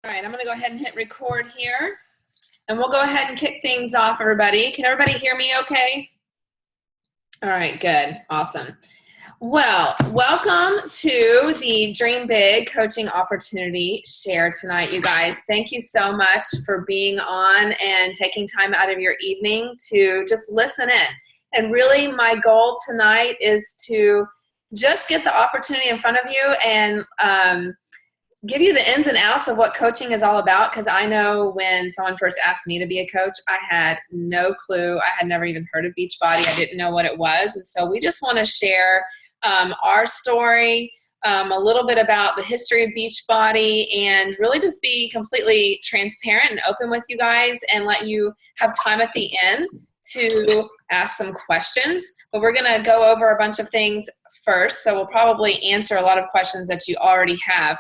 All right, I'm going to go ahead and hit record here, and we'll go ahead and kick things off, everybody. Can everybody hear me okay? All right, good. Awesome. Well, welcome to the Dream Big Coaching Opportunity Share tonight, you guys. Thank you so much for being on and taking time out of your evening to just listen in. And really, my goal tonight is to just get the opportunity in front of you and give you the ins and outs of what coaching is all about, because I know when someone first asked me to be a coach, I had no clue. I had never even heard of Beachbody. I didn't know what it was. And so we just want to share our story, a little bit about the history of Beachbody, and really just be completely transparent and open with you guys and let you have time at the end to ask some questions. But we're going to go over a bunch of things first, so we'll probably answer a lot of questions that you already have.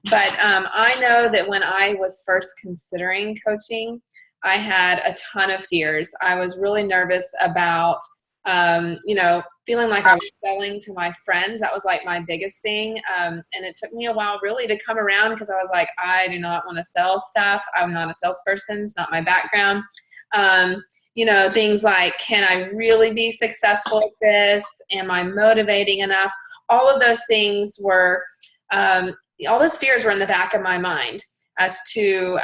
But I know that when I was first considering coaching, I had a ton of fears. I was really nervous about, feeling like I was selling to my friends. That was like my biggest thing. And it took me a while really to come around, because I was like, I do not want to sell stuff. I'm not a salesperson. It's not my background. Things like, can I really be successful at this? Am I motivating enough? All of those things were, all those fears were in the back of my mind as to,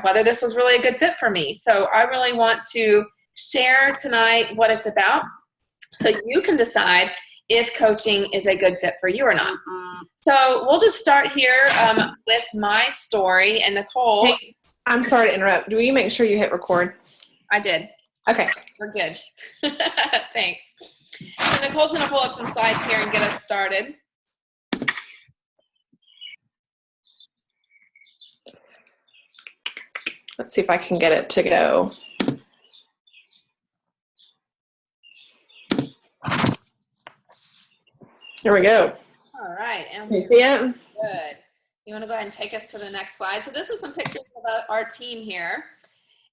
whether this was really a good fit for me. So I really want to share tonight what it's about, so you can decide if coaching is a good fit for you or not. So we'll just start here with my story. And Nicole. Hey, I'm sorry to interrupt. Do you make sure you hit record? I did. Okay. We're good. Thanks. So Nicole's going to pull up some slides here and get us started. Let's see if I can get it to go. Here we go. All right. And Can you see it? Good. You want to go ahead and take us to the next slide? So this is some pictures of our team here.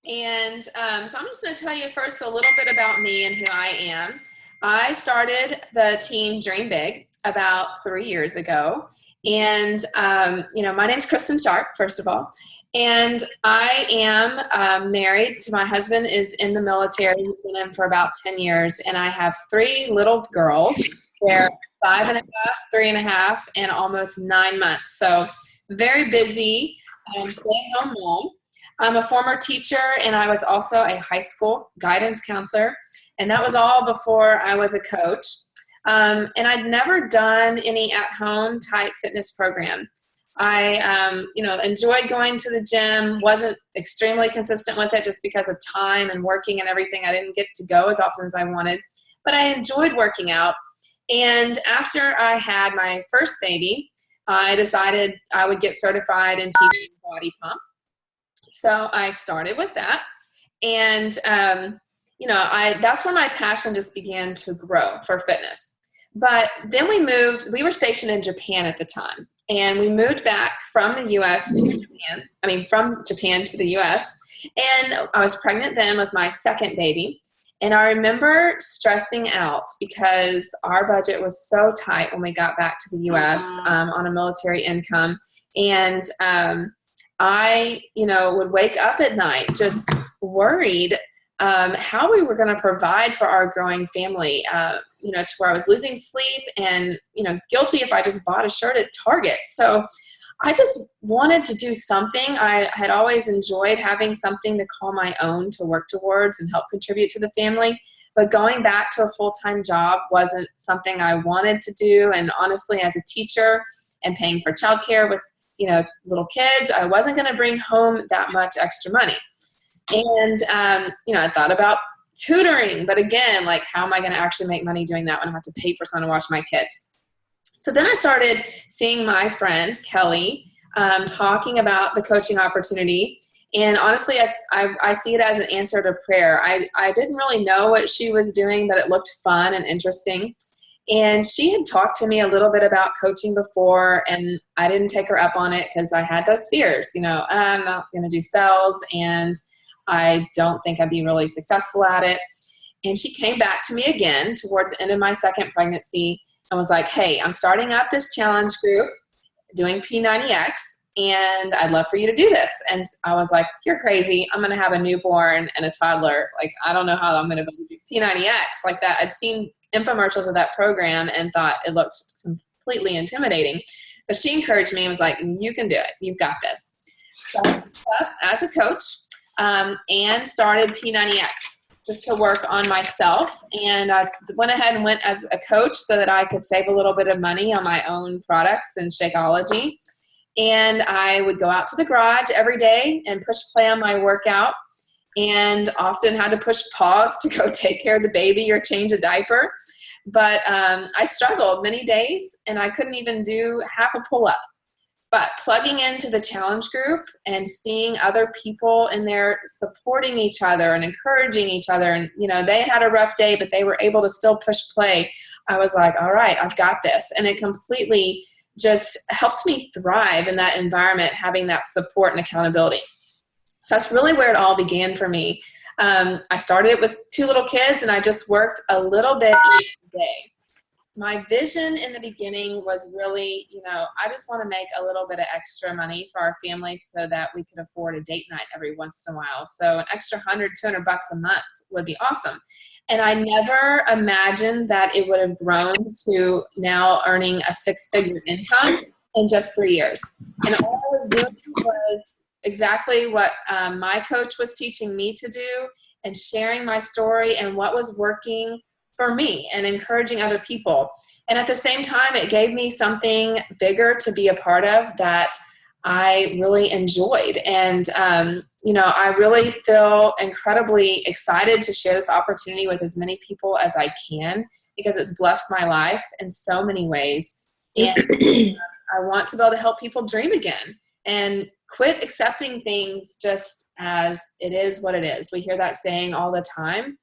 And so I'm just going to tell you first a little bit about me and who I am. I started the team Dream Big about 3 years ago. And, my name's Kristin Shark, first of all. And I am married to my husband, is in the military. He's been in for about 10 years. And I have 3 little girls. They're 5.5, 3.5, and almost 9 months. So very busy, stay-at-home mom. I'm a former teacher, and I was also a high school guidance counselor. And that was all before I was a coach. And I'd never done any at-home type fitness program. I, enjoyed going to the gym, wasn't extremely consistent with it just because of time and working and everything. I didn't get to go as often as I wanted, but I enjoyed working out. And after I had my first baby, I decided I would get certified in teaching body pump. So I started with that. And, that's where my passion just began to grow for fitness. But then we were stationed in Japan at the time. And we moved back from the U.S. to Japan, from Japan to the U.S. And I was pregnant then with my second baby. And I remember stressing out because our budget was so tight when we got back to the U.S. On a military income. And I, would wake up at night just worried how we were going to provide for our growing family, to where I was losing sleep and, guilty if I just bought a shirt at Target. So I just wanted to do something. I had always enjoyed having something to call my own, to work towards and help contribute to the family. But going back to a full-time job wasn't something I wanted to do. And honestly, as a teacher and paying for childcare with, little kids, I wasn't going to bring home that much extra money. And, I thought about tutoring, but again, like, how am I going to actually make money doing that when I have to pay for someone to watch my kids? So then I started seeing my friend, Kelly, talking about the coaching opportunity. And honestly, I see it as an answer to prayer. I didn't really know what she was doing, but it looked fun and interesting. And she had talked to me a little bit about coaching before, and I didn't take her up on it because I had those fears. I'm not going to do sales, and I don't think I'd be really successful at it. And she came back to me again towards the end of my second pregnancy and was like, hey, I'm starting up this challenge group doing P90X. and I'd love for you to do this. And I was like, you're crazy. I'm going to have a newborn and a toddler. Like, I don't know how I'm going to do P90X like that. I'd seen infomercials of that program and thought it looked completely intimidating. But she encouraged me and was like, you can do it. You've got this. So I signed up as a coach and started P90X just to work on myself. And I went ahead and went as a coach so that I could save a little bit of money on my own products and Shakeology. And I would go out to the garage every day and push play on my workout, and often had to push pause to go take care of the baby or change a diaper. But I struggled many days, and I couldn't even do half a pull-up. But plugging into the challenge group and seeing other people in there supporting each other and encouraging each other, and they had a rough day, but they were able to still push play. I was like, all right, I've got this. And it completely just helped me thrive in that environment, having that support and accountability. So that's really where it all began for me. I started with 2 little kids, and I just worked a little bit each day. My vision in the beginning was really, I just want to make a little bit of extra money for our family so that we could afford a date night every once in a while. So an extra $100, $200 a month would be awesome. And I never imagined that it would have grown to now earning a 6-figure income in just 3 years. And all I was doing was exactly what my coach was teaching me to do, and sharing my story and what was working for me and encouraging other people. And at the same time, it gave me something bigger to be a part of that I really enjoyed. And, I really feel incredibly excited to share this opportunity with as many people as I can, because it's blessed my life in so many ways. And I want to be able to help people dream again and quit accepting things just as it is what it is. We hear that saying all the time.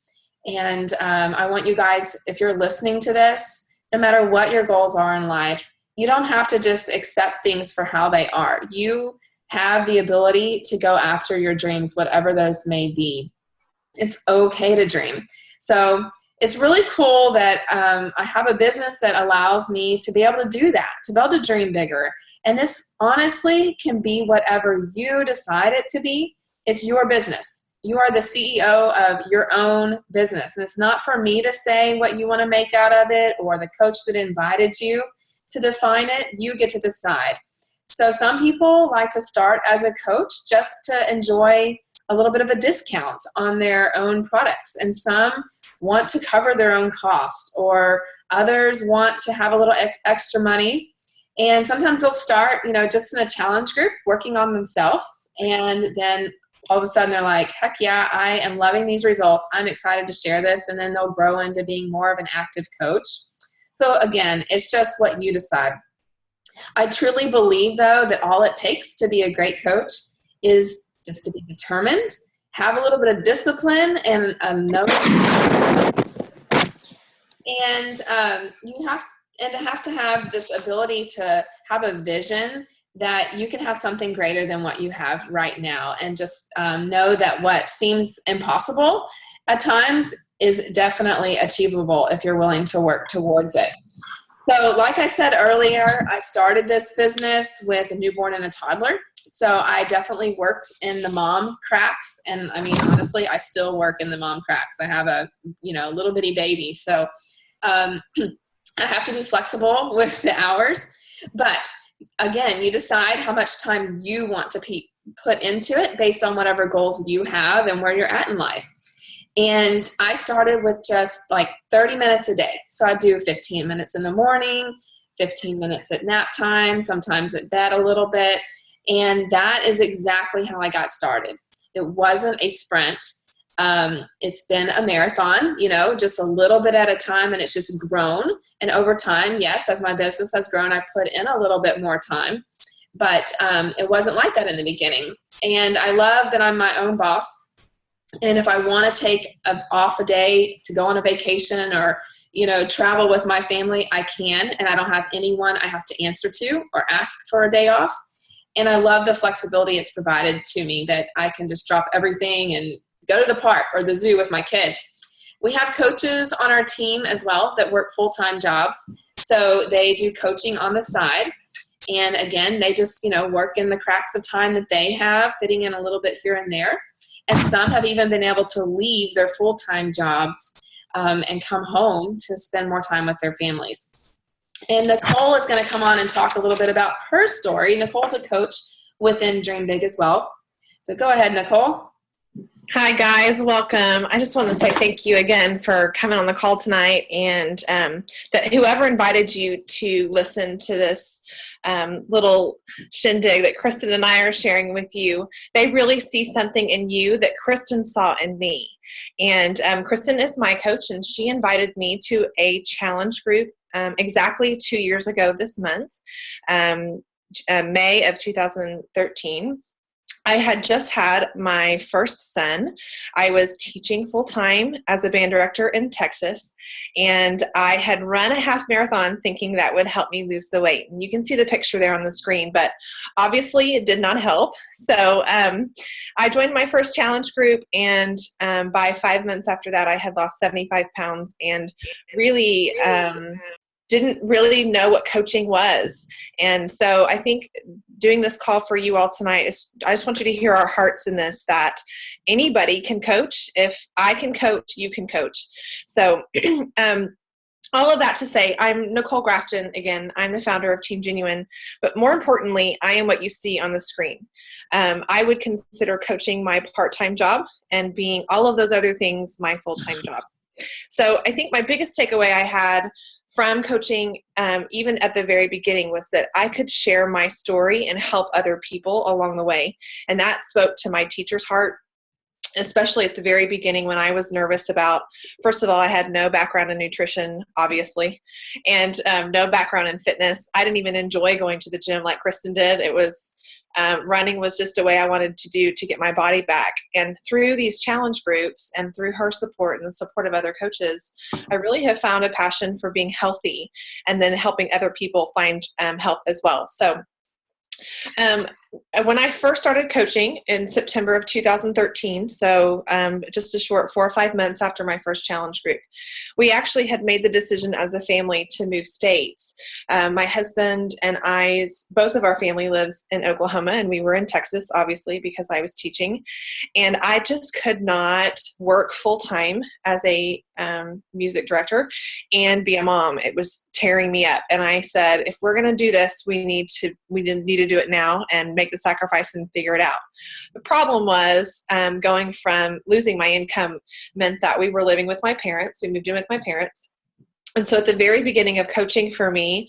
And I want you guys, if you're listening to this, no matter what your goals are in life, you don't have to just accept things for how they are. You have the ability to go after your dreams, whatever those may be. It's okay to dream. So it's really cool that I have a business that allows me to be able to do that, to be able to dream bigger. And this honestly can be whatever you decide it to be. It's your business. You are the CEO of your own business. And it's not for me to say what you want to make out of it, or the coach that invited you to define it. You get to decide. So some people like to start as a coach just to enjoy a little bit of a discount on their own products. And some want to cover their own cost, or others want to have a little extra money. And sometimes they'll start, just in a challenge group working on themselves. And then all of a sudden they're like, heck yeah, I am loving these results. I'm excited to share this. And then they'll grow into being more of an active coach. So again, it's just what you decide. I truly believe, though, that all it takes to be a great coach is just to be determined, have a little bit of discipline, and you have to have this ability to have a vision that you can have something greater than what you have right now, and just know that what seems impossible at times is definitely achievable if you're willing to work towards it. So like I said earlier, I started this business with a newborn and a toddler. So I definitely worked in the mom cracks. And I mean, honestly, I still work in the mom cracks. I have a, little bitty baby. So I have to be flexible with the hours. But again, you decide how much time you want to put into it based on whatever goals you have and where you're at in life. And I started with just like 30 minutes a day. So I do 15 minutes in the morning, 15 minutes at nap time, sometimes at bed a little bit. And that is exactly how I got started. It wasn't a sprint. It's been a marathon, just a little bit at a time, and it's just grown. And over time, yes, as my business has grown, I put in a little bit more time, but it wasn't like that in the beginning. And I love that I'm my own boss. And if I want to take off a day to go on a vacation or, travel with my family, I can, and I don't have anyone I have to answer to or ask for a day off. And I love the flexibility it's provided to me, that I can just drop everything and go to the park or the zoo with my kids. We have coaches on our team as well that work full-time jobs. So they do coaching on the side. And again, they just, work in the cracks of time that they have, fitting in a little bit here and there. And some have even been able to leave their full-time jobs and come home to spend more time with their families. And Nicole is going to come on and talk a little bit about her story. Nicole's a coach within Dream Big as well. So go ahead, Nicole. Hi, guys. Welcome. I just want to say thank you again for coming on the call tonight, and that whoever invited you to listen to this little shindig that Kristin and I are sharing with you, they really see something in you that Kristin saw in me. And Kristin is my coach, and she invited me to a challenge group exactly 2 years ago this month, May of 2013. I had just had my first son. I was teaching full-time as a band director in Texas, and I had run a half marathon thinking that would help me lose the weight. And you can see the picture there on the screen, but obviously it did not help. So I joined my first challenge group, and by 5 months after that, I had lost 75 pounds and really didn't really know what coaching was. And so I think doing this call for you all tonight is, I just want you to hear our hearts in this, that anybody can coach. If I can coach, you can coach. So all of that to say, I'm Nicole Grafton. Again, I'm the founder of Team Genuine, but more importantly, I am what you see on the screen. I would consider coaching my part-time job and being all of those other things my full-time job. So I think my biggest takeaway I had from coaching, even at the very beginning, was that I could share my story and help other people along the way. And that spoke to my teacher's heart, especially at the very beginning when I was nervous about, first of all, I had no background in nutrition, obviously, and no background in fitness. I didn't even enjoy going to the gym like Kristin did. It was running was just a way I wanted to do to get my body back. And through these challenge groups and through her support and the support of other coaches, I really have found a passion for being healthy and then helping other people find health as well. So when I first started coaching in September of 2013, so just a short 4 or 5 months after my first challenge group, we actually had made the decision as a family to move states. My husband and both of our family lives in Oklahoma, and we were in Texas, obviously, because I was teaching. And I just could not work full-time as a music director and be a mom. It was tearing me up. And I said, if we're going to do this, we need to do it now and make the sacrifice and figure it out. The problem was going from losing my income meant that we were living with my parents. We moved in with my parents. And so at the very beginning of coaching for me,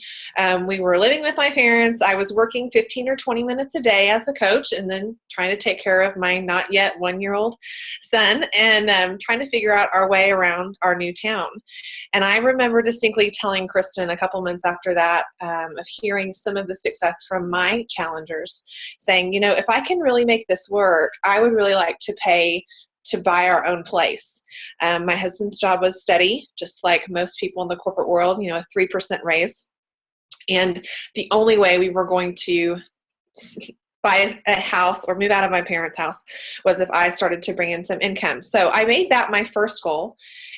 we were living with my parents. I was working 15 or 20 minutes a day as a coach and then trying to take care of my not yet 1-year-old son and trying to figure out our way around our new town. And I remember distinctly telling Kristin a couple months after that of hearing some of the success from my challengers saying, if I can really make this work, I would really like to pay to buy our own place. My husband's job was steady, just like most people in the corporate world, a 3% raise. And the only way we were going to buy a house or move out of my parents' house was if I started to bring in some income. So I made that my first goal.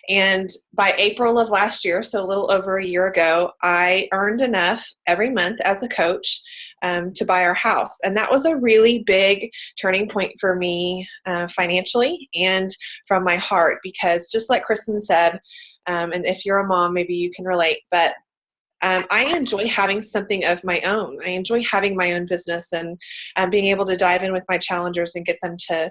And by April of last year, so a little over a year ago, I earned enough every month as a coach to buy our house. And that was a really big turning point for me financially and from my heart, because just like Kristin said, and if you're a mom, maybe you can relate, but I enjoy having something of my own. I enjoy having my own business and being able to dive in with my challengers and get them to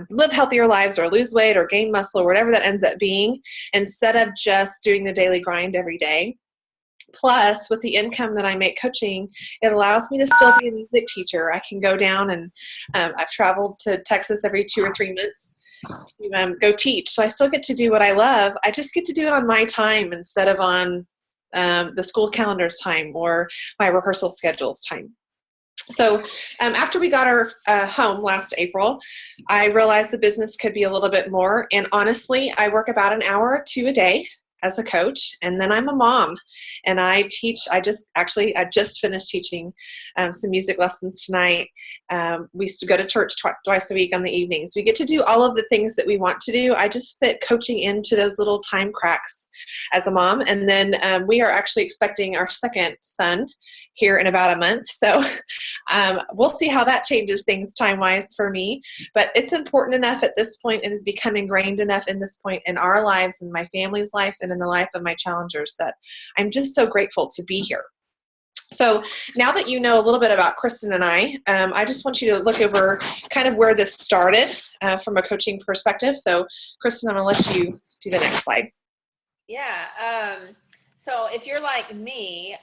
live healthier lives or lose weight or gain muscle or whatever that ends up being, instead of just doing the daily grind every day. Plus, with the income that I make coaching, it allows me to still be a music teacher. I can go down and I've traveled to Texas every 2 or 3 months to go teach. So I still get to do what I love. I just get to do it on my time instead of on the school calendar's time or my rehearsal schedule's time. So after we got our home last April, I realized the business could be a little bit more. And honestly, I work about an hour or 2 a day as a coach, and then I'm a mom, and I teach. I just finished teaching some music lessons tonight. We used to go to church twice a week on the evenings. We get to do all of the things that we want to do. I just fit coaching into those little time cracks as a mom. And then we are actually expecting our second son here in about a month. So we'll see how that changes things time-wise for me. But it's important enough at this point, and has become ingrained enough in this point in our lives, in my family's life, and in the life of my challengers, that I'm just so grateful to be here. So now that you know a little bit about Kristin and I just want you to look over kind of where this started from a coaching perspective. So Kristin, I'm going to let you do the next slide. Yeah. So if you're like me,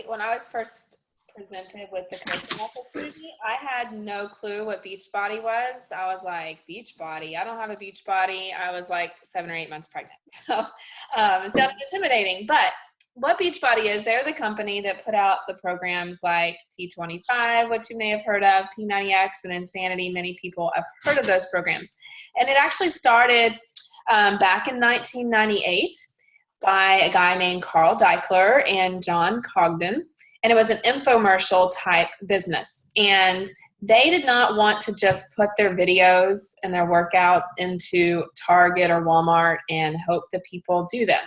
when I was first presented with the coaching opportunity, I had no clue what Beachbody was. I was like, Beachbody? I don't have a Beachbody. I was like 7 or 8 months pregnant. So it sounded intimidating. But what Beachbody is, they're the company that put out the programs like T25, which you may have heard of, P90X, and Insanity. Many people have heard of those programs. And it actually started back in 1998 by a guy named Carl Deichler and John Cogden. And it was an infomercial type business. And they did not want to just put their videos and their workouts into Target or Walmart and hope that people do them.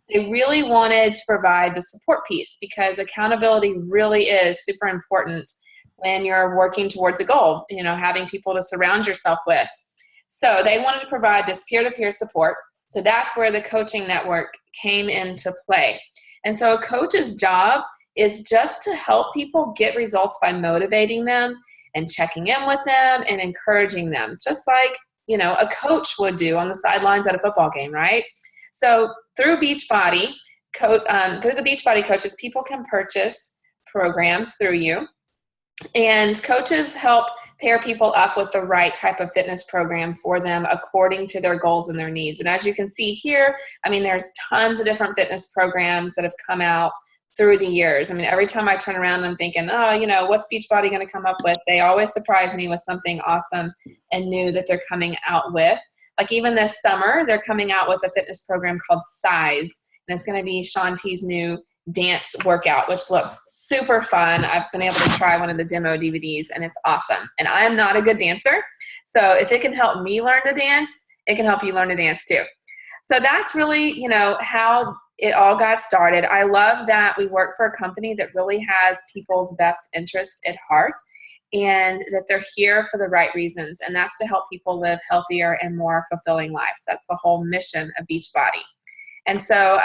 They really wanted to provide the support piece, because accountability really is super important when you're working towards a goal, having people to surround yourself with. So they wanted to provide this peer-to-peer support. So that's where the coaching network came into play. And so a coach's job is just to help people get results by motivating them and checking in with them and encouraging them, just like, a coach would do on the sidelines at a football game, right? So through Beachbody, through the Beachbody coaches, people can purchase programs through you, and coaches help pair people up with the right type of fitness program for them according to their goals and their needs. And as you can see here, there's tons of different fitness programs that have come out through the years. Every time I turn around, I'm thinking, what's Beachbody going to come up with? They always surprise me with something awesome and new that they're coming out with. Like even this summer, they're coming out with a fitness program called Size, and it's going to be Shaun T's new dance workout, which looks super fun. I've been able to try one of the demo DVDs, and it's awesome. And I am not a good dancer, so if it can help me learn to dance, it can help you learn to dance too. So that's really, how it all got started. I love that we work for a company that really has people's best interests at heart, and that they're here for the right reasons. And that's to help people live healthier and more fulfilling lives. That's the whole mission of Beachbody. And so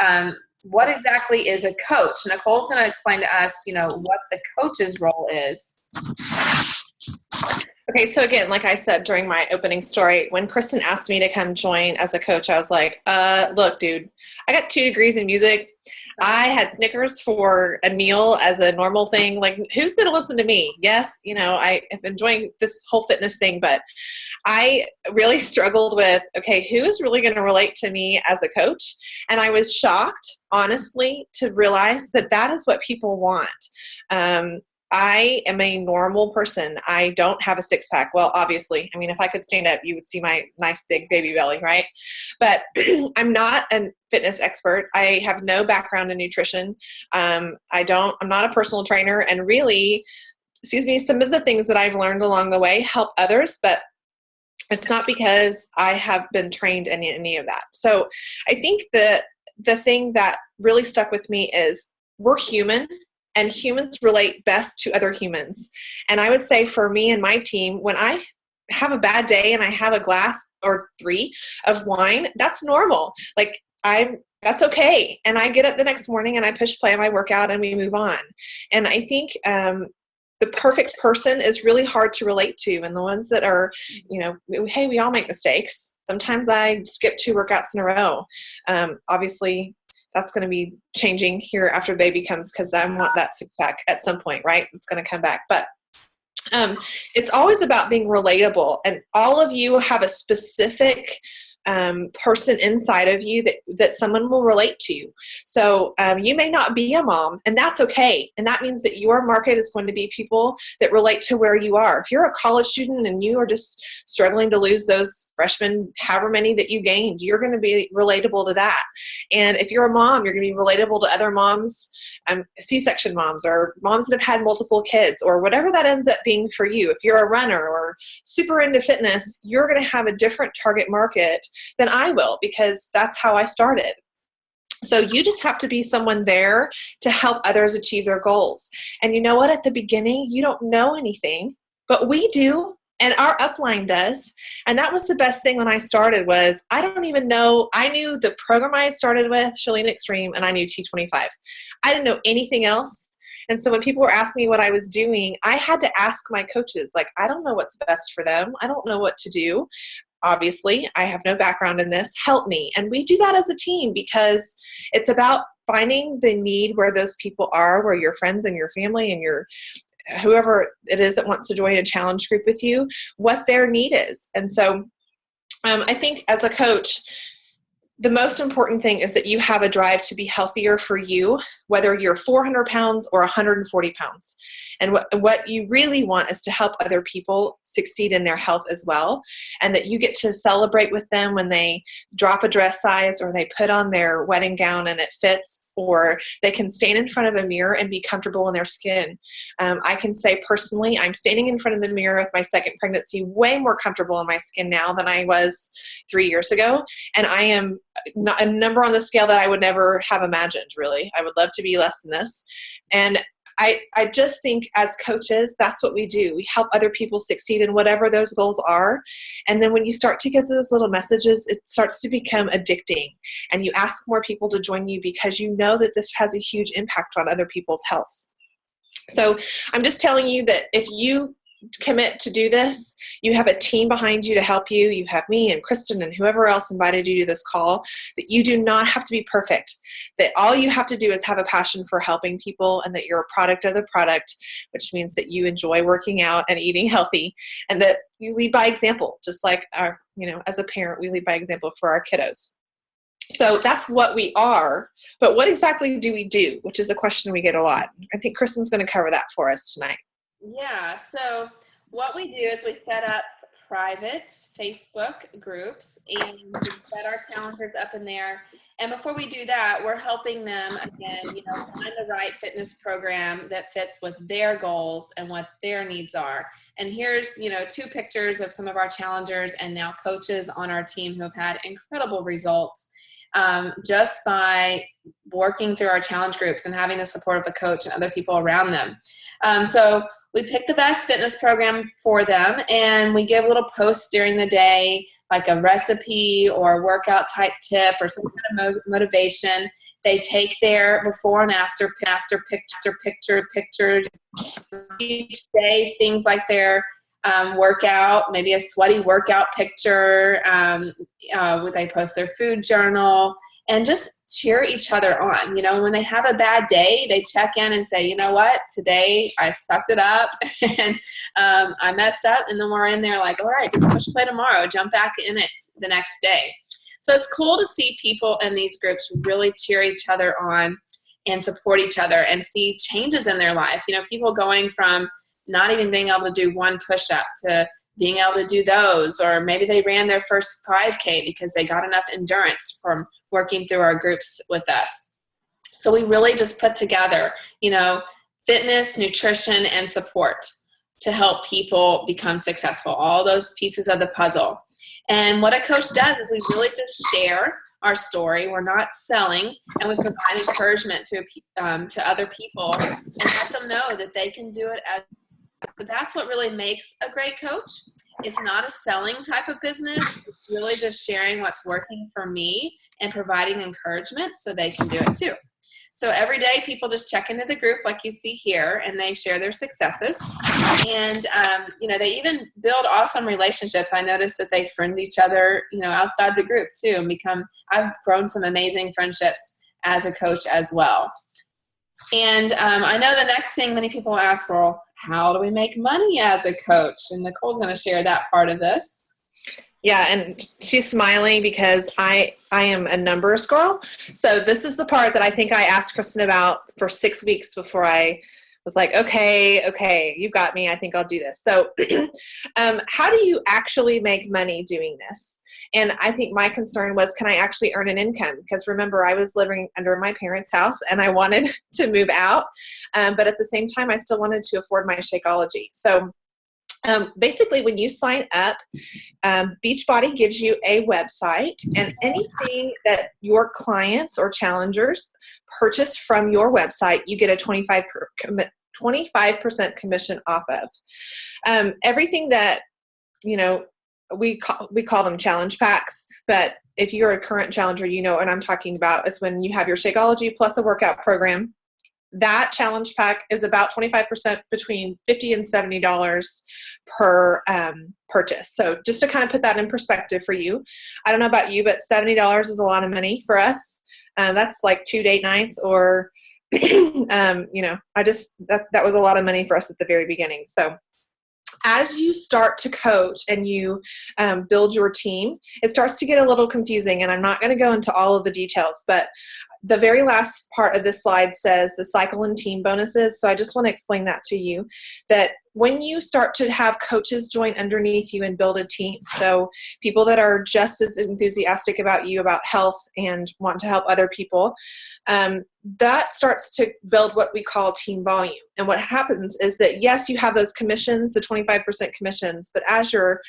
what exactly is a coach? Nicole's going to explain to us, what the coach's role is. Okay, so again, like I said during my opening story, when Kristin asked me to come join as a coach, I was like, look, dude, I got 2 degrees in music. I had Snickers for a meal as a normal thing. Like, who's going to listen to me? Yes, I have been enjoying this whole fitness thing, but I really struggled with, okay, who is really going to relate to me as a coach? And I was shocked, honestly, to realize that that is what people want. I am a normal person. I don't have a 6-pack. Well, obviously, if I could stand up, you would see my nice big baby belly, right? But I'm not a fitness expert. I have no background in nutrition. I'm not a personal trainer, and really, some of the things that I've learned along the way help others, but it's not because I have been trained in any of that. So I think the thing that really stuck with me is we're human, and humans relate best to other humans. And I would say for me and my team, when I have a bad day and I have a glass or 3 of wine, that's normal. That's okay. And I get up the next morning and I push play on my workout and we move on. And I think the perfect person is really hard to relate to. And the ones that are, hey, we all make mistakes. Sometimes I skip 2 workouts in a row. Obviously, that's going to be changing here after baby comes, because I want that 6-pack at some point, right? It's going to come back. But it's always about being relatable. And all of you have a specific person inside of you that someone will relate to. So you may not be a mom, and that's okay. And that means that your market is going to be people that relate to where you are. If you're a college student and you are just struggling to lose those freshmen, however many that you gained, you're going to be relatable to that. And if you're a mom, you're going to be relatable to other moms, C-section moms, or moms that have had multiple kids, or whatever that ends up being for you. If you're a runner or super into fitness, you're going to have a different target market than I will, because that's how I started. So you just have to be someone there to help others achieve their goals. And you know what? At the beginning, you don't know anything, but we do. And our upline does. And that was the best thing when I started was I don't even know. I knew the program I had started with, Shalene Extreme, and I knew T25. I didn't know anything else. And so when people were asking me what I was doing, I had to ask my coaches, like, I don't know what's best for them. I don't know what to do. Obviously, I have no background in this. Help me. And we do that as a team because it's about finding the need where those people are, where your friends and your family and your whoever it is that wants to join a challenge group with you, what their need is. And so I think as a coach, the most important thing is that you have a drive to be healthier for you, whether you're 400 pounds or 140 pounds. And what you really want is to help other people succeed in their health as well. And that you get to celebrate with them when they drop a dress size or they put on their wedding gown and it fits, or they can stand in front of a mirror and be comfortable in their skin. I can say personally, I'm standing in front of the mirror with my second pregnancy, way more comfortable in my skin now than I was 3 years ago. And I am not a number on the scale that I would never have imagined, really. I would love to be less than this. And I just think as coaches, that's what we do. We help other people succeed in whatever those goals are. And then when you start to get those little messages, it starts to become addicting. And you ask more people to join you because you know that this has a huge impact on other people's health. So I'm just telling you that if you commit to do this, you have a team behind you to help you. You have me and Kristin and whoever else invited you to this call, that you do not have to be perfect, that all you have to do is have a passion for helping people, and that you're a product of the product, which means that you enjoy working out and eating healthy, and that you lead by example, just like as a parent, we lead by example for our kiddos. So that's what we are, but what exactly do we do, which is a question we get a lot. I think Kristin's going to cover that for us tonight. Yeah, so what we do is we set up private Facebook groups and we set our challengers up in there. And before we do that, we're helping them, again, find the right fitness program that fits with their goals and what their needs are. And here's, 2 pictures of some of our challengers and now coaches on our team who have had incredible results just by working through our challenge groups and having the support of a coach and other people around them. So we pick the best fitness program for them, and we give little posts during the day, like a recipe or a workout type tip or some kind of motivation. They take their before and after pictures each day, things like their workout, maybe a sweaty workout picture. They post their food journal and just cheer each other on. When they have a bad day, they check in and say, you know what, today I sucked it up and I messed up. And then we're in there like, all right, just push play tomorrow, jump back in it the next day. So it's cool to see people in these groups really cheer each other on and support each other and see changes in their life. People going from not even being able to do one push-up to being able to do those, or maybe they ran their first 5K because they got enough endurance from working through our groups with us. So we really just put together, fitness, nutrition, and support to help people become successful, all those pieces of the puzzle. And what a coach does is we really just share our story. We're not selling, and we provide encouragement to other people and let them know that they can do it as. But that's what really makes a great coach. It's not a selling type of business. It's really just sharing what's working for me and providing encouragement so they can do it too. So every day people just check into the group like you see here, and they share their successes. And, they even build awesome relationships. I noticed that they friend each other, outside the group too, and I've grown some amazing friendships as a coach as well. And I know the next thing many people ask, well, how do we make money as a coach? And Nicole's going to share that part of this. Yeah, and she's smiling because I am a numbers girl. So this is the part that I think I asked Kristin about for 6 weeks before I was like, okay, you got me. I think I'll do this. So how do you actually make money doing this? And I think my concern was, can I actually earn an income? Because remember, I was living under my parents' house and I wanted to move out. But at the same time, I still wanted to afford my Shakeology. So Basically, when you sign up, Beachbody gives you a website, and anything that your clients or challengers purchase from your website, you get a 25% commission off of. Everything that, we call them challenge packs, but if you're a current challenger, you know what I'm talking about. It's when you have your Shakeology plus a workout program. That challenge pack is about 25%, between $50 and $70 per purchase. So just to kind of put that in perspective for you, I don't know about you, but $70 is a lot of money for us. That's like 2 date nights, or, that was a lot of money for us at the very beginning. So as you start to coach and you build your team, it starts to get a little confusing, and I'm not going to go into all of the details, but the very last part of this slide says the cycle and team bonuses. So I just want to explain that to you, that when you start to have coaches join underneath you and build a team, so people that are just as enthusiastic about you, about health, and want to help other people, that starts to build what we call team volume. And what happens is that, yes, you have those commissions, the 25% commissions, but as your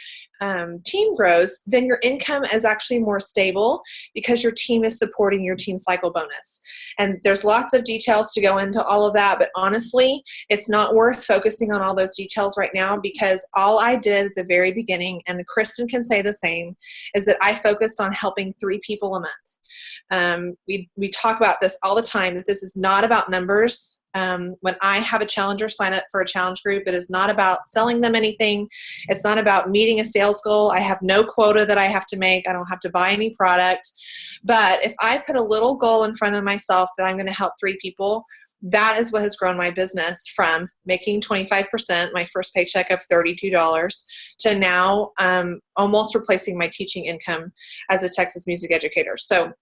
team grows, then your income is actually more stable because your team is supporting your team cycle bonus. And there's lots of details to go into all of that, but honestly, it's not worth focusing on all those details right now, because all I did at the very beginning, and Kristin can say the same, is that I focused on helping 3 people a month. We talk about this all the time, that this is not about numbers. When I have a challenger sign up for a challenge group, it is not about selling them anything. It's not about meeting a sales goal. I have no quota that I have to make. I don't have to buy any product. But if I put a little goal in front of myself that I'm going to help 3 people, that is what has grown my business from making 25%, my first paycheck of $32, to now almost replacing my teaching income as a Texas music educator. So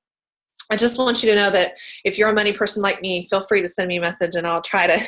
I just want you to know that if you're a money person like me, feel free to send me a message and I'll try to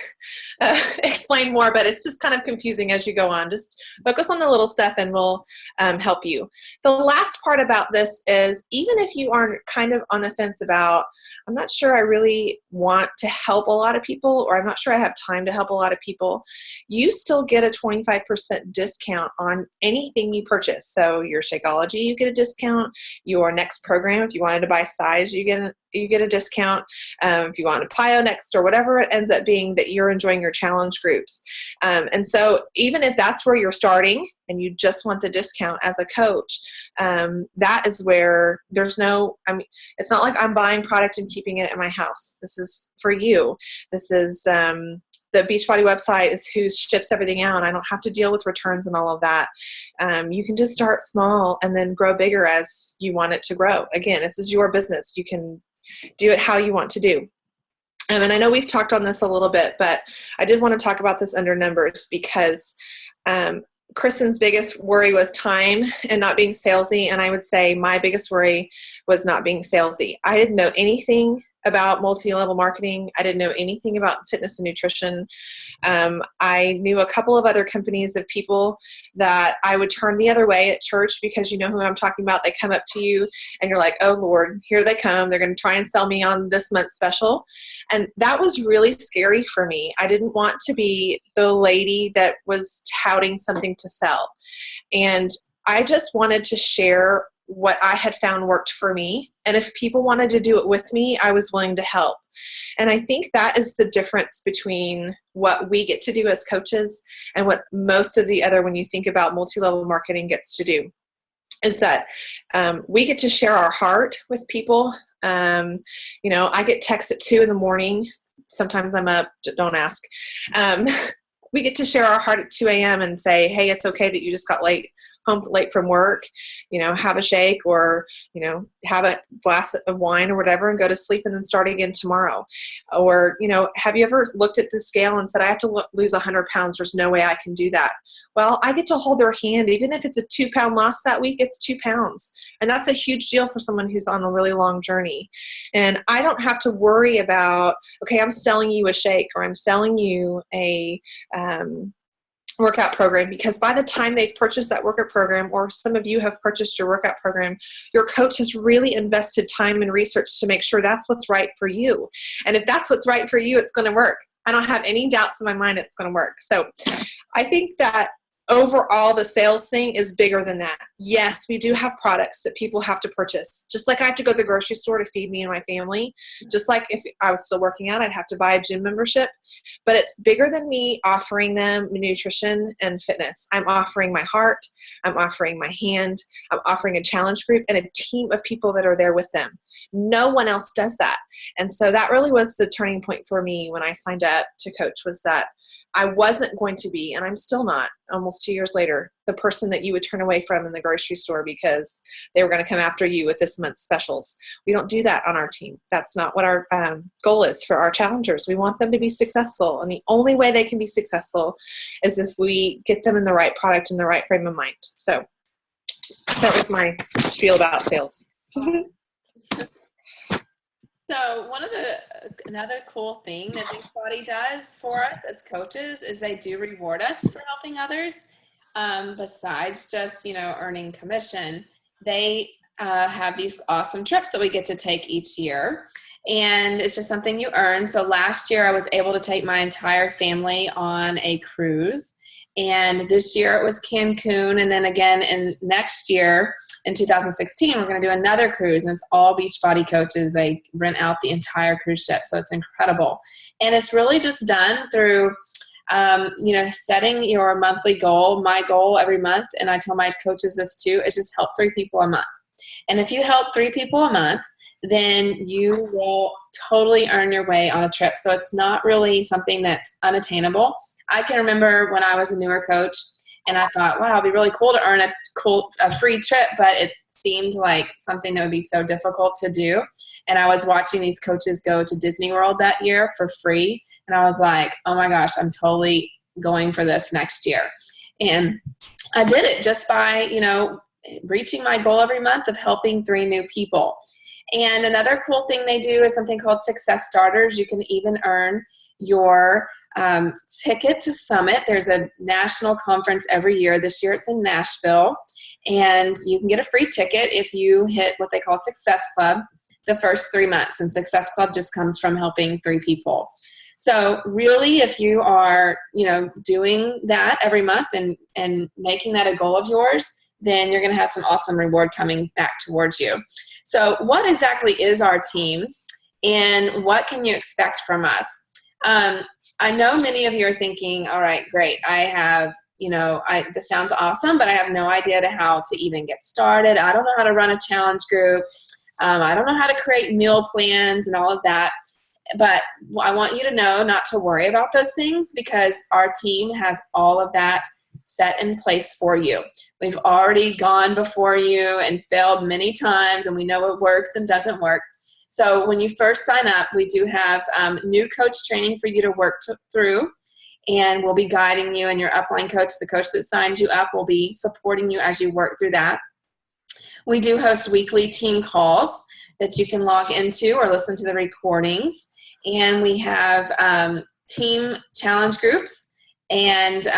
explain more, but it's just kind of confusing as you go on. Just focus on the little stuff and we'll help you. The last part about this is, even if you are kind of on the fence about, I'm not sure I really want to help a lot of people, or I'm not sure I have time to help a lot of people, you still get a 25% discount on anything you purchase. So your Shakeology, you get a discount. Your next program, if you wanted to buy size, you get a discount. If you want a Pio Next, or whatever it ends up being that you're enjoying your challenge groups. And so even if that's where you're starting and you just want the discount as a coach, that is where it's not like I'm buying product and keeping it at my house. This is for you. This is, the Beachbody website is who ships everything out. I don't have to deal with returns and all of that. You can just start small and then grow bigger as you want it to grow. Again, this is your business. You can do it how you want to do. And I know we've talked on this a little bit, but I did want to talk about this under numbers, because Kristin's biggest worry was time and not being salesy. And I would say my biggest worry was not being salesy. I didn't know anything about multi-level marketing. I didn't know anything about fitness and nutrition. I knew a couple of other companies of people that I would turn the other way at church, because you know who I'm talking about. They come up to you and you're like, oh Lord, here they come. They're going to try and sell me on this month's special. And that was really scary for me. I didn't want to be the lady that was touting something to sell. And I just wanted to share what I had found worked for me. And if people wanted to do it with me, I was willing to help. And I think that is the difference between what we get to do as coaches and what most of the other, when you think about multi-level marketing, gets to do, is that we get to share our heart with people. I get texts at 2 a.m. Sometimes I'm up, don't ask. We get to share our heart at 2 a.m. and say, hey, it's okay that you just got home late from work, have a shake, or, have a glass of wine or whatever and go to sleep and then start again tomorrow. Or, have you ever looked at the scale and said, I have to lose 100 pounds. There's no way I can do that. Well, I get to hold their hand. Even if it's a 2-pound loss that week, it's 2 pounds. And that's a huge deal for someone who's on a really long journey. And I don't have to worry about, okay, I'm selling you a shake, or I'm selling you a, workout program, because by the time they've purchased that workout program, or some of you have purchased your workout program, your coach has really invested time and research to make sure that's what's right for you. And if that's what's right for you, it's going to work. I don't have any doubts in my mind it's going to work. So I think that overall, the sales thing is bigger than that. Yes, we do have products that people have to purchase. Just like I have to go to the grocery store to feed me and my family, just like if I was still working out, I'd have to buy a gym membership. But it's bigger than me offering them nutrition and fitness. I'm offering my heart. I'm offering my hand. I'm offering a challenge group and a team of people that are there with them. No one else does that. And so that really was the turning point for me when I signed up to coach, was that I wasn't going to be, and I'm still not, almost 2 years later, the person that you would turn away from in the grocery store because they were going to come after you with this month's specials. We don't do that on our team. That's not what our goal is for our challengers. We want them to be successful, and the only way they can be successful is if we get them in the right product and the right frame of mind. So that was my spiel about sales. So another cool thing that Beachbody does for us as coaches is they do reward us for helping others. Besides just, earning commission, they have these awesome trips that we get to take each year. And it's just something you earn. So last year I was able to take my entire family on a cruise. And this year it was Cancun. And then again in next year, in 2016, we're going to do another cruise, and it's all Beachbody coaches. They rent out the entire cruise ship, so it's incredible. And it's really just done through, setting your monthly goal. My goal every month, and I tell my coaches this too, is just help 3 people a month. And if you help 3 people a month, then you will totally earn your way on a trip. So it's not really something that's unattainable. I can remember when I was a newer coach, and I thought, wow, it'd be really cool to earn a free trip, but it seemed like something that would be so difficult to do. And I was watching these coaches go to Disney World that year for free, and I was like, oh my gosh, I'm totally going for this next year. And I did it just by, reaching my goal every month of helping 3 new people. And another cool thing they do is something called Success Starters. You can even earn your ticket to Summit. There's a national conference every year. This year it's in Nashville, and you can get a free ticket if you hit what they call Success Club the first 3 months. And Success Club just comes from helping 3 people. So really, if you are, doing that every month and making that a goal of yours, then you're going to have some awesome reward coming back towards you. So what exactly is our team, and what can you expect from us? I know many of you are thinking, all right, great. I have, this sounds awesome, but I have no idea how to even get started. I don't know how to run a challenge group. I don't know how to create meal plans and all of that. But I want you to know not to worry about those things, because our team has all of that set in place for you. We've already gone before you and failed many times, and we know what works and doesn't work. So when you first sign up, we do have new coach training for you to work through, and we'll be guiding you, and your upline coach, the coach that signed you up, will be supporting you as you work through that. We do host weekly team calls that you can log into or listen to the recordings, and we have team challenge groups and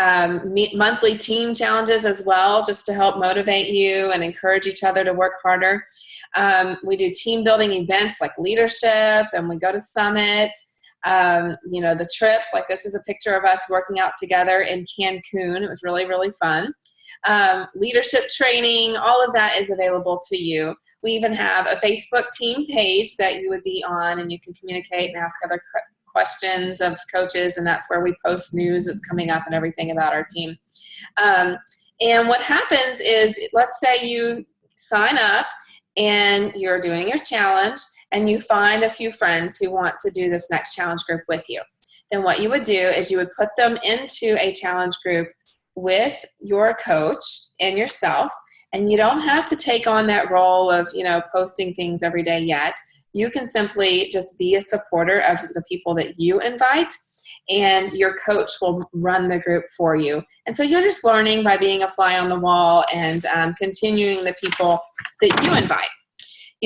monthly team challenges as well, just to help motivate you and encourage each other to work harder. We do team building events like leadership, and we go to Summit. The trips, like this is a picture of us working out together in Cancun. It was really, really fun. Leadership training, all of that is available to you. We even have a Facebook team page that you would be on, and you can communicate and ask other questions of coaches, and that's where we post news that's coming up and everything about our team. And what happens is, let's say you sign up and you're doing your challenge, and you find a few friends who want to do this next challenge group with you. Then what you would do is you would put them into a challenge group with your coach and yourself, and you don't have to take on that role of, posting things every day yet. You can simply just be a supporter of the people that you invite, and your coach will run the group for you. And so you're just learning by being a fly on the wall and continuing the people that you invite.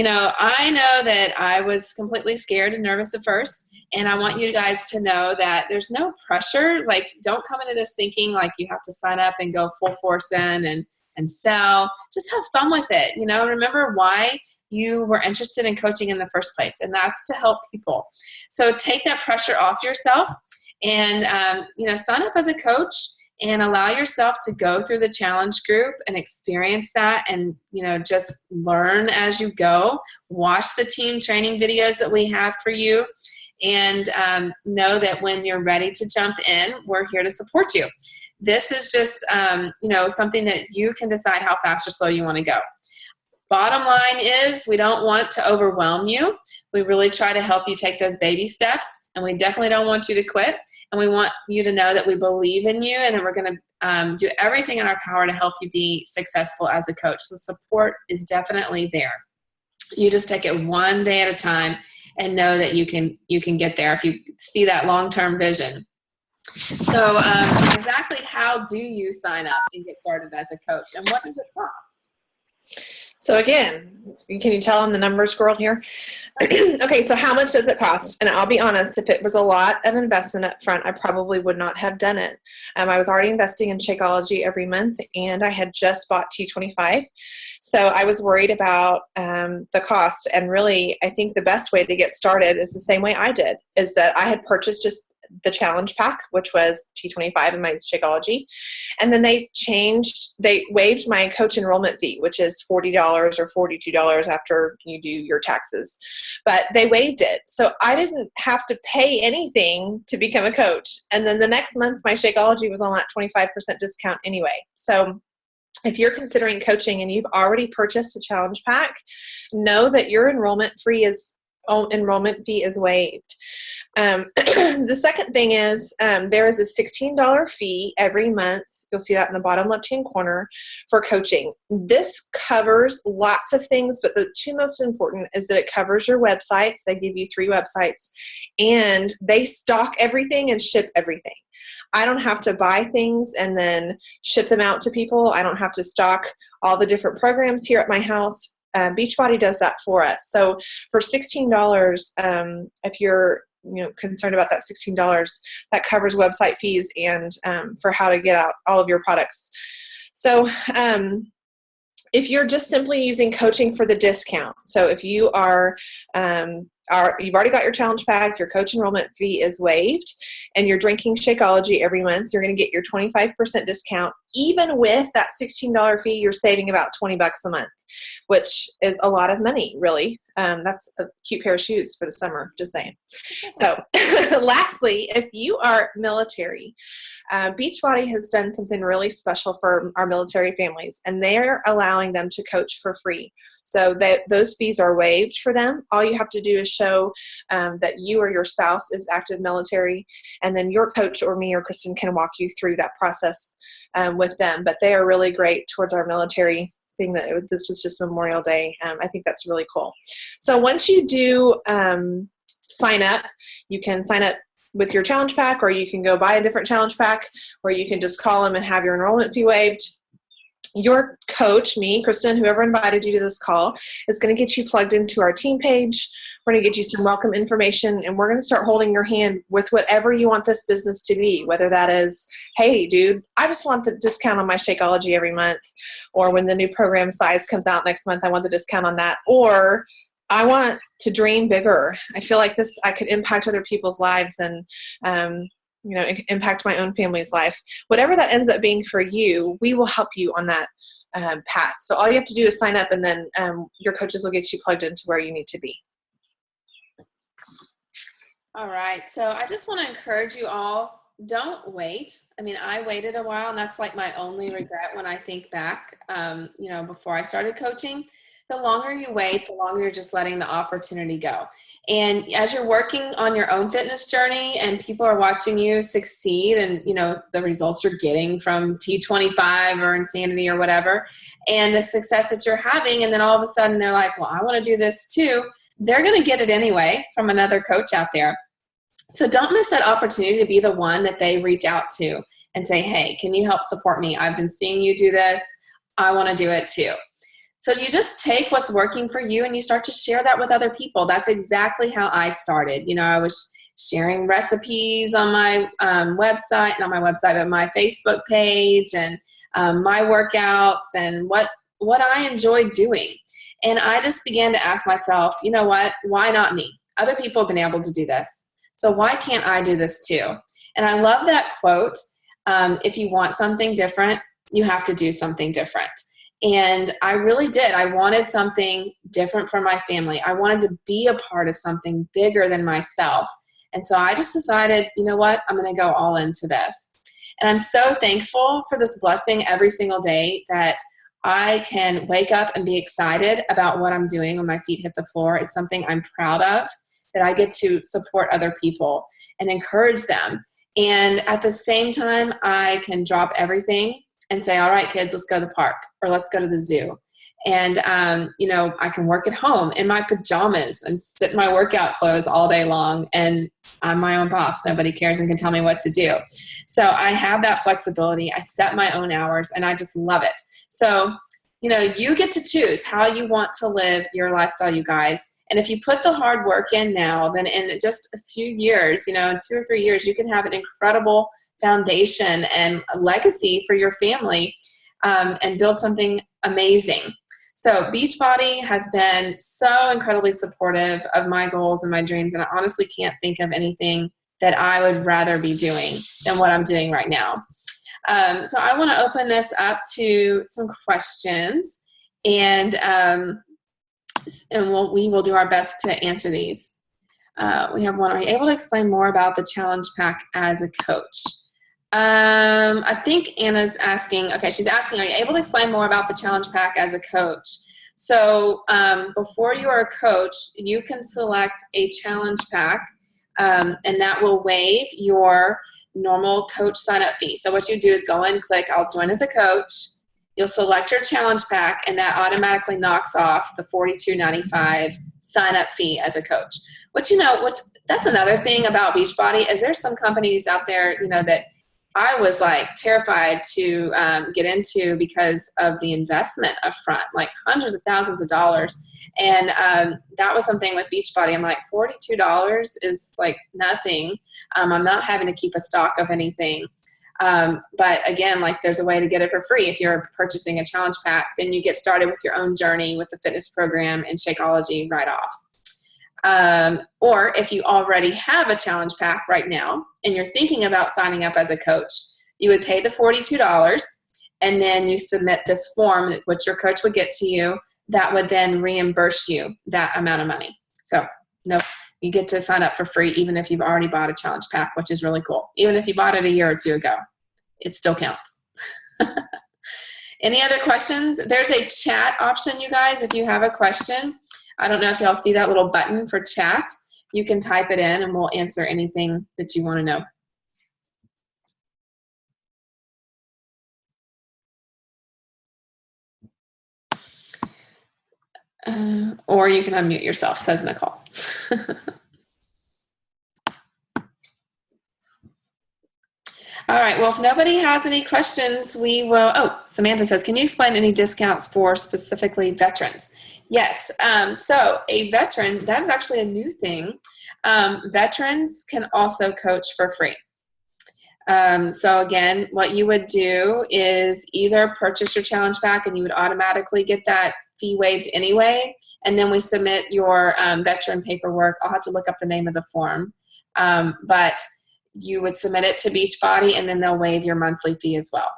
I know that I was completely scared and nervous at first, and I want you guys to know that there's no pressure. Like, don't come into this thinking like you have to sign up and go full force in and sell. Just have fun with it. Remember why you were interested in coaching in the first place, and that's to help people. So take that pressure off yourself and, sign up as a coach and allow yourself to go through the challenge group and experience that, and just learn as you go. Watch the team training videos that we have for you, and know that when you're ready to jump in, we're here to support you. This is just something that you can decide how fast or slow you want to go. Bottom line is, we don't want to overwhelm you. We really try to help you take those baby steps, and we definitely don't want you to quit. And we want you to know that we believe in you, and that we're going to do everything in our power to help you be successful as a coach. The support is definitely there. You just take it one day at a time and know that you can get there if you see that long-term vision. So exactly how do you sign up and get started as a coach, and what does it cost? So again, can you tell I'm the numbers girl here? Okay, so how much does it cost? And I'll be honest, if it was a lot of investment up front, I probably would not have done it. I was already investing in Shakeology every month, and I had just bought T25. So I was worried about the cost. And really, I think the best way to get started is the same way I did, is that I had purchased just the challenge pack, which was T25 and my Shakeology. And then they waived my coach enrollment fee, which is $40 or $42 after you do your taxes. But they waived it. So I didn't have to pay anything to become a coach. And then the next month, my Shakeology was on that 25% discount anyway. So if you're considering coaching and you've already purchased a challenge pack, know that your enrollment fee is waived. The second thing is there is a $16 fee every month. You'll see that in the bottom left-hand corner for coaching. This covers lots of things, but the two most important is that it covers your websites. They give you 3 websites, and they stock everything and ship everything. I don't have to buy things and then ship them out to people. I don't have to stock all the different programs here at my house. Beachbody does that for us. So for $16, if you're concerned about that $16, that covers website fees and for how to get out all of your products. So if you're just simply using coaching for the discount, so if you you've already got your challenge pack, your coach enrollment fee is waived, and you're drinking Shakeology every month, you're going to get your 25% discount. Even with that $16 fee, you're saving about $20 a month, which is a lot of money, really. That's a cute pair of shoes for the summer, just saying. So lastly, if you are military, Beachbody has done something really special for our military families, and they're allowing them to coach for free. So those fees are waived for them. All you have to do is show that you or your spouse is active military, and then your coach or me or Kristin can walk you through that process with them. But they are really great towards our military thing. This was just Memorial Day. I think that's really cool. So once you do sign up, you can sign up with your challenge pack, or you can go buy a different challenge pack, or you can just call them and have your enrollment fee waived. Your coach, me, Kristin, whoever invited you to this call, is going to get you plugged into our team page. We're going to get you some welcome information, and we're going to start holding your hand with whatever you want this business to be, whether that is, hey, dude, I just want the discount on my Shakeology every month, or when the new program size comes out next month, I want the discount on that, or I want to dream bigger. I feel like I could impact other people's lives and impact my own family's life. Whatever that ends up being for you, we will help you on that path. So all you have to do is sign up, and then your coaches will get you plugged into where you need to be. All right. So I just want to encourage you all, don't wait. I mean, I waited a while, and that's like my only regret when I think back, before I started coaching. The longer you wait, the longer you're just letting the opportunity go. And as you're working on your own fitness journey and people are watching you succeed and, the results you're getting from T25 or Insanity or whatever, and the success that you're having, and then all of a sudden they're like, well, I want to do this too. They're going to get it anyway from another coach out there. So don't miss that opportunity to be the one that they reach out to and say, hey, can you help support me? I've been seeing you do this. I want to do it too. So you just take what's working for you and you start to share that with other people. That's exactly how I started. I was sharing recipes on my website, not my website, but my Facebook page, and my workouts and what I enjoyed doing. And I just began to ask myself, you know what, why not me? Other people have been able to do this. So why can't I do this too? And I love that quote. if you want something different, you have to do something different. And I really did. I wanted something different for my family. I wanted to be a part of something bigger than myself. And so I just decided, you know what, I'm going to go all into this. And I'm so thankful for this blessing every single day that I can wake up and be excited about what I'm doing when my feet hit the floor. It's something I'm proud of, that I get to support other people and encourage them. And at the same time, I can drop everything and say, all right, kids, let's go to the park, or let's go to the zoo. And, I can work at home in my pajamas and sit in my workout clothes all day long. And I'm my own boss. Nobody cares and can tell me what to do. So I have that flexibility. I set my own hours, and I just love it. So, you get to choose how you want to live your lifestyle, you guys. And if you put the hard work in now, then in just a few years, in 2 or 3 years, you can have an incredible foundation and a legacy for your family, and build something amazing. So Beachbody has been so incredibly supportive of my goals and my dreams, and I honestly can't think of anything that I would rather be doing than what I'm doing right now. So I want to open this up to some questions, and we will do our best to answer these. We have one. Are you able to explain more about the challenge pack as a coach? I think Anna's asking, okay, she's asking, are you able to explain more about the challenge pack as a coach? So before you are a coach, you can select a challenge pack, and that will waive your normal coach sign-up fee. So what you do is go and click, I'll join as a coach. You'll select your challenge pack, and that automatically knocks off the $42.95 sign-up fee as a coach. But that's another thing about Beachbody is there's some companies out there, that I was like terrified to get into because of the investment up front, like hundreds of thousands of dollars. And that was something with Beachbody. I'm like, $42 is like nothing. I'm not having to keep a stock of anything. But again, like there's a way to get it for free. If you're purchasing a challenge pack, then you get started with your own journey with the fitness program and Shakeology right off. Or if you already have a challenge pack right now and you're thinking about signing up as a coach, you would pay the $42 and then you submit this form, which your coach would get to you, that would then reimburse you that amount of money. So you get to sign up for free even if you've already bought a challenge pack, which is really cool. Even if you bought it a year or two ago, it still counts. Any other questions? There's a chat option, you guys, if you have a question. I don't know if y'all see that little button for chat. You can type it in and we'll answer anything that you want to know. Or you can unmute yourself, says Nicole. All right, well, if nobody has any questions, we will, Samantha says, can you explain any discounts for specifically veterans? Yes, so a veteran, that is actually a new thing. Veterans can also coach for free. So again, what you would do is either purchase your challenge pack and you would automatically get that fee waived anyway, and then we submit your veteran paperwork. I'll have to look up the name of the form, but you would submit it to Beachbody and then they'll waive your monthly fee as well.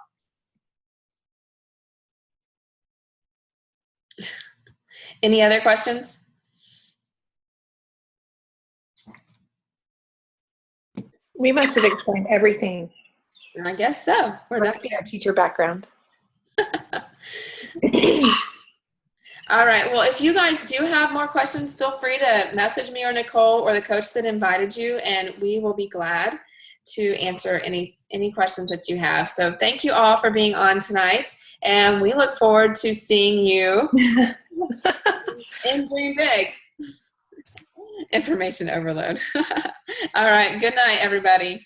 Any other questions? We must have explained everything. I guess so. Must be our teacher background. All right. Well, if you guys do have more questions, feel free to message me or Nicole or the coach that invited you, and we will be glad to answer any questions that you have. So thank you all for being on tonight, and we look forward to seeing you in Dream Big. Information overload. All right. Good night, everybody.